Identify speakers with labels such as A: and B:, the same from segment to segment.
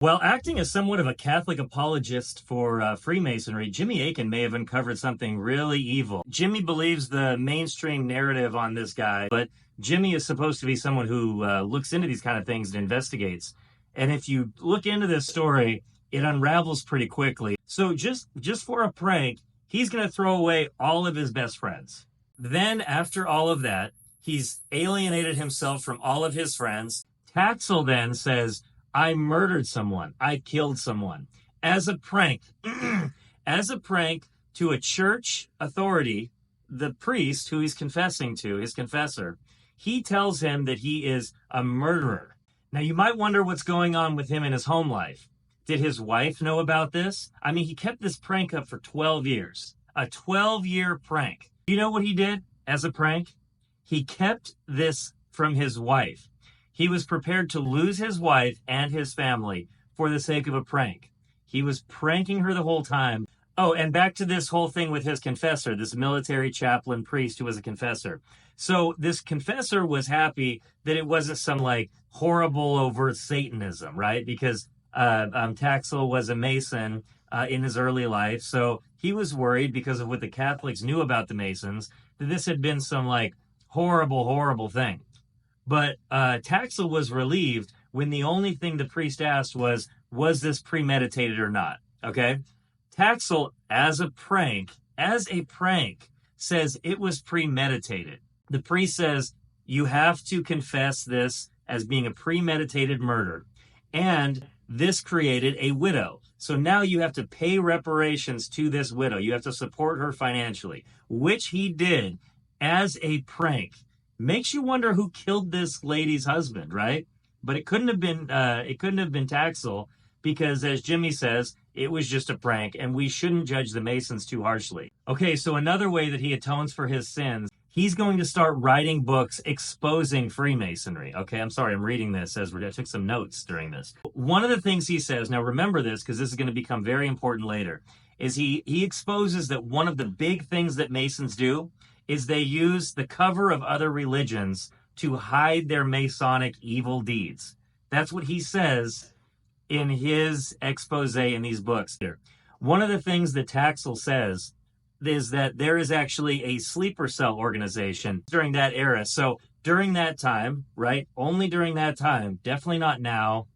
A: While acting as somewhat of a Catholic apologist for Freemasonry, Jimmy Akin may have uncovered something really evil. Jimmy believes the mainstream narrative on this guy, but Jimmy is supposed to be someone who looks into these kind of things and investigates. And if you look into this story, it unravels pretty quickly. So just for a prank, he's going to throw away all of his best friends. Then after all of that, he's alienated himself from all of his friends. Taxil then says, I murdered someone. I killed someone as a prank, as a prank to a church authority, the priest who he's confessing to, his confessor. He tells him that he is a murderer. Now, you might wonder what's going on with him in his home life. Did his wife know about this? I mean, he kept this prank up for 12 years, a 12-year prank. You know what he did as a prank? He kept this from his wife. He was prepared to lose his wife and his family for the sake of a prank. He was pranking her the whole time. Oh, and back to this whole thing with his confessor, this military chaplain priest who was a confessor. So this confessor was happy that it wasn't some like horrible overt Satanism, right? Because Taxil was a Mason in his early life. So he was worried because of what the Catholics knew about the Masons, that this had been some like horrible, horrible thing. But Taxil was relieved when the only thing the priest asked was this premeditated or not? Okay? Taxil, as a prank, says it was premeditated. The priest says, you have to confess this as being a premeditated murder. And this created a widow. So now you have to pay reparations to this widow. You have to support her financially, which he did as a prank. Makes you wonder who killed this lady's husband, right? But it couldn't have been Taxil, because as Jimmy says, it was just a prank, and we shouldn't judge the Masons too harshly. Okay, so another way that he atones for his sins, he's going to start writing books exposing Freemasonry. Okay, I'm sorry, I'm reading this I took some notes during this. One of the things he says, now remember this because this is going to become very important later, is he exposes that one of the big things that Masons do is they use the cover of other religions to hide their Masonic evil deeds. That's what he says in his expose in these books here. One of the things that Taxil says is that there is actually a sleeper cell organization during that era. So during that time, right, only during that time, definitely not now,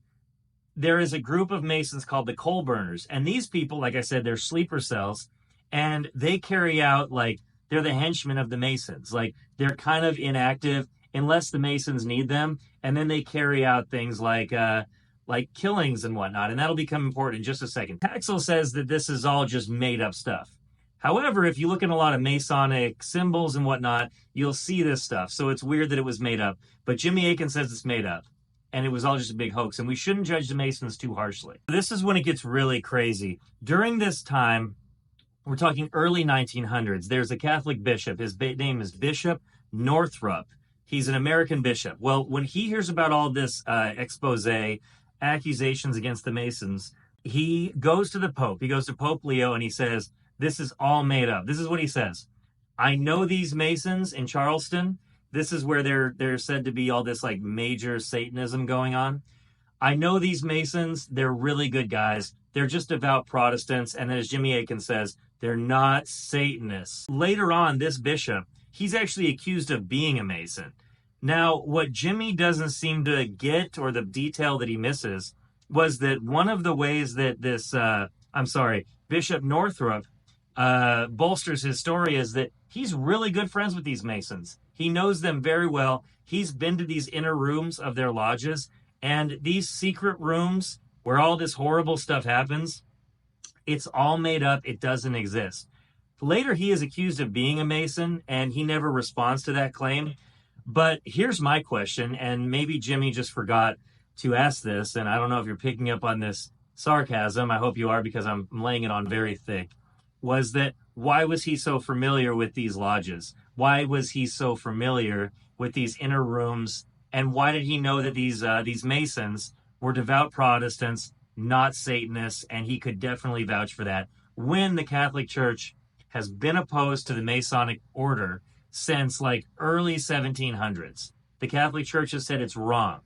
A: there is a group of Masons called the coal burners. And these people, like I said, they're sleeper cells, and they carry out like, they're the henchmen of the Masons. Like, they're kind of inactive unless the Masons need them. And then they carry out things like killings and whatnot. And that'll become important in just a second. Taxil says that this is all just made up stuff. However, if you look at a lot of Masonic symbols and whatnot, you'll see this stuff. So it's weird that it was made up. But Jimmy Akin says it's made up. And it was all just a big hoax. And we shouldn't judge the Masons too harshly. This is when it gets really crazy. During this time, we're talking early 1900s. There's a Catholic bishop. His name is Bishop Northrup. He's an American bishop. Well, when he hears about all this expose, accusations against the Masons, he goes to the Pope. He goes to Pope Leo and he says, this is all made up. This is what he says. I know these Masons in Charleston. This is where they're said to be all this like major Satanism going on. I know these Masons. They're really good guys. They're just devout Protestants. And then as Jimmy Akin says, they're not Satanists. Later on, this bishop, he's actually accused of being a Mason. Now, what Jimmy doesn't seem to get, or the detail that he misses, was that one of the ways that this, Bishop Northrup bolsters his story is that he's really good friends with these Masons. He knows them very well. He's been to these inner rooms of their lodges, and these secret rooms where all this horrible stuff happens, it's all made up. It doesn't exist. Later, he is accused of being a Mason, and he never responds to that claim. But here's my question, and maybe Jimmy just forgot to ask this, and I don't know if you're picking up on this sarcasm. I hope you are, because I'm laying it on very thick. Was that, why was he so familiar with these lodges? Why was he so familiar with these inner rooms? And why did he know that these Masons were devout Protestants, not Satanists, and he could definitely vouch for that, when the Catholic Church has been opposed to the Masonic order since like early 1700s. The Catholic Church has said it's wrong.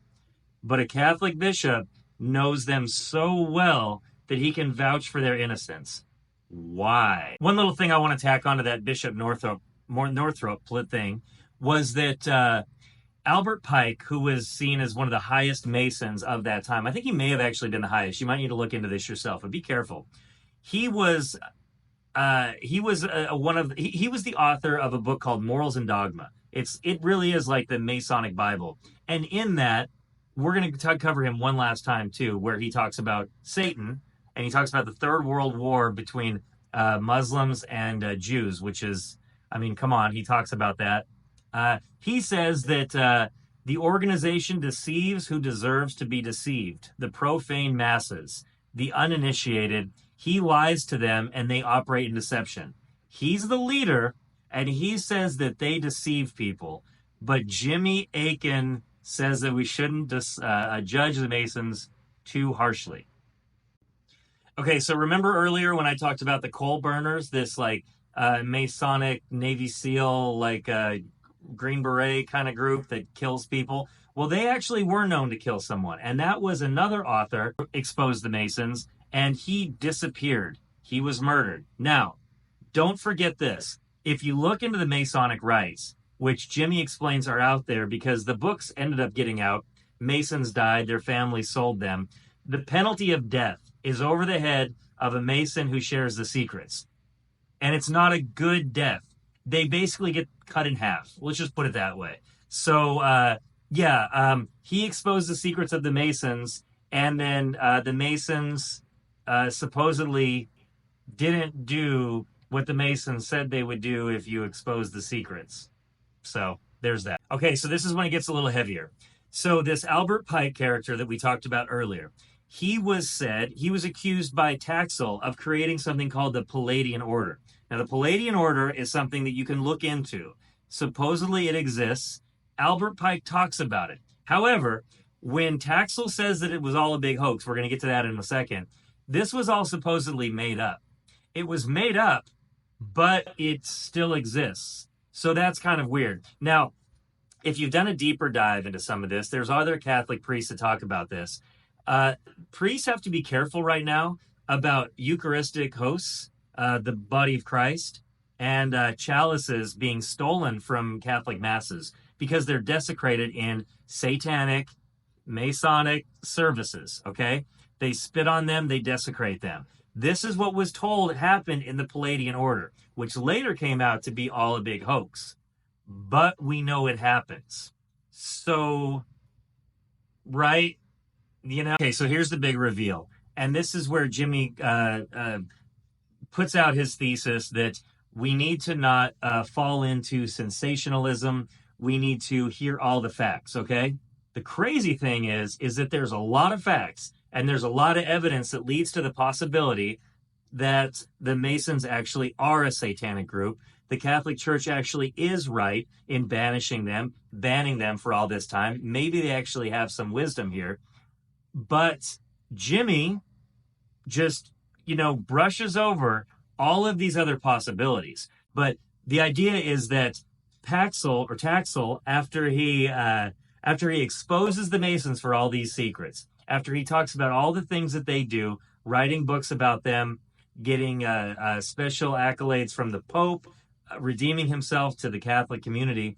A: But a Catholic bishop knows them so well that he can vouch for their innocence. Why? One little thing I want to tack onto that Bishop Northrop thing was that Albert Pike, who was seen as one of the highest Masons of that time, I think he may have actually been the highest. You might need to look into this yourself, but be careful. He was he was the author of a book called Morals and Dogma. It really is like the Masonic Bible, and in that we're going to cover him one last time too, where he talks about Satan and he talks about the Third World War between Muslims and Jews, which is, I mean, come on, he talks about that. He says that the organization deceives who deserves to be deceived, the profane masses, the uninitiated. He lies to them and they operate in deception. He's the leader and he says that they deceive people. But Jimmy Akin says that we shouldn't judge the Masons too harshly. Okay, so remember earlier when I talked about the coal burners, this like Masonic Navy SEAL, like Green Beret kind of group that kills people? Well, they actually were known to kill someone. And that was another author who exposed the Masons, and he disappeared. He was murdered. Now, don't forget this. If you look into the Masonic rites, which Jimmy explains are out there because the books ended up getting out, Masons died, their families sold them. The penalty of death is over the head of a Mason who shares the secrets. And it's not a good death. They basically get cut in half. Let's just put it that way. So, he exposed the secrets of the Masons, and then the Masons supposedly didn't do what the Masons said they would do if you exposed the secrets. So there's that. Okay, so this is when it gets a little heavier. So this Albert Pike character that we talked about earlier, he was accused by Taxil of creating something called the Palladian Order. Now, the Palladian Order is something that you can look into. Supposedly it exists. Albert Pike talks about it. However, when Taxil says that it was all a big hoax, we're going to get to that in a second, this was all supposedly made up. It was made up, but it still exists. So that's kind of weird. Now, if you've done a deeper dive into some of this, there's other Catholic priests that talk about this. Priests have to be careful right now about Eucharistic hosts, the body of Christ, and chalices being stolen from Catholic masses because they're desecrated in satanic, Masonic services, okay? They spit on them, they desecrate them. This is what was told happened in the Palladian Order, which later came out to be all a big hoax. But we know it happens. So, right? You know? Okay, so here's the big reveal. And this is where Jimmy puts out his thesis that we need to not fall into sensationalism. We need to hear all the facts, okay? The crazy thing is that there's a lot of facts and there's a lot of evidence that leads to the possibility that the Masons actually are a satanic group. The Catholic Church actually is right in banning them for all this time. Maybe they actually have some wisdom here. But Jimmy just, brushes over all of these other possibilities. But the idea is that Taxil, after he exposes the Masons for all these secrets, after he talks about all the things that they do, writing books about them, getting special accolades from the Pope, redeeming himself to the Catholic community,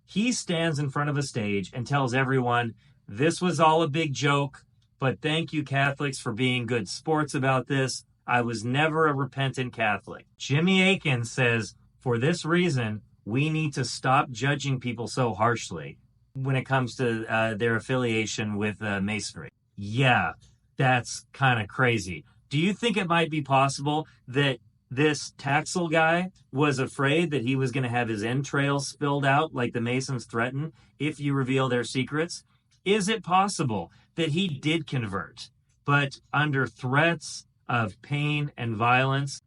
A: he stands in front of a stage and tells everyone, this was all a big joke, but thank you, Catholics, for being good sports about this. I was never a repentant Catholic. Jimmy Akin says, for this reason, we need to stop judging people so harshly when it comes to their affiliation with Masonry. Yeah, that's kind of crazy. Do you think it might be possible that this Taxil guy was afraid that he was going to have his entrails spilled out like the Masons threatened if you reveal their secrets? Is it possible that he did convert, but under threats of pain and violence,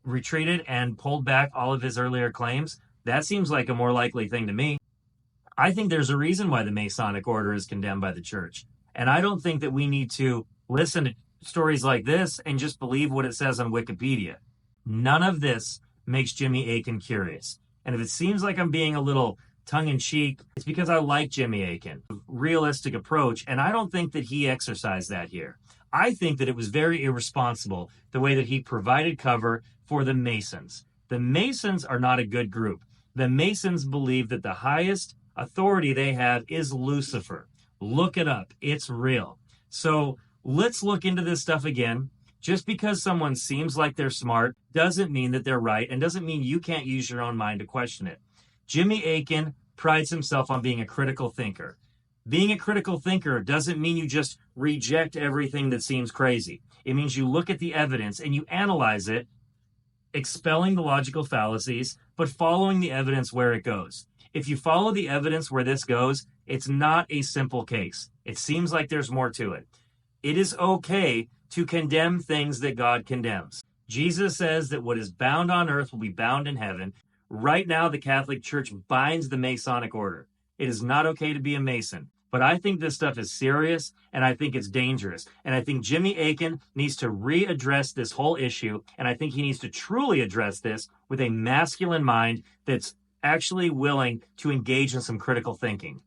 A: retreated and pulled back all of his earlier claims? That seems like a more likely thing to me. I think there's a reason why the Masonic order is condemned by the church. And I don't think that we need to listen to stories like this and just believe what it says on Wikipedia. None of this makes Jimmy Akin curious. And if it seems like I'm being a little tongue-in-cheek. It's because I like Jimmy Akin, realistic approach, and I don't think that he exercised that here. I think that it was very irresponsible the way that he provided cover for the Masons. The Masons are not a good group. The Masons believe that the highest authority they have is Lucifer. Look it up. It's real. So let's look into this stuff again. Just because someone seems like they're smart doesn't mean that they're right, and doesn't mean you can't use your own mind to question it. Jimmy Akin prides himself on being a critical thinker. Being a critical thinker doesn't mean you just reject everything that seems crazy. It means you look at the evidence and you analyze it, expelling the logical fallacies, but following the evidence where it goes. If you follow the evidence where this goes, it's not a simple case. It seems like there's more to it. It is okay to condemn things that God condemns. Jesus says that what is bound on earth will be bound in heaven. Right now, the Catholic Church binds the Masonic order. It is not okay to be a Mason. But I think this stuff is serious, and I think it's dangerous. And I think Jimmy Akin needs to readdress this whole issue, and I think he needs to truly address this with a masculine mind that's actually willing to engage in some critical thinking.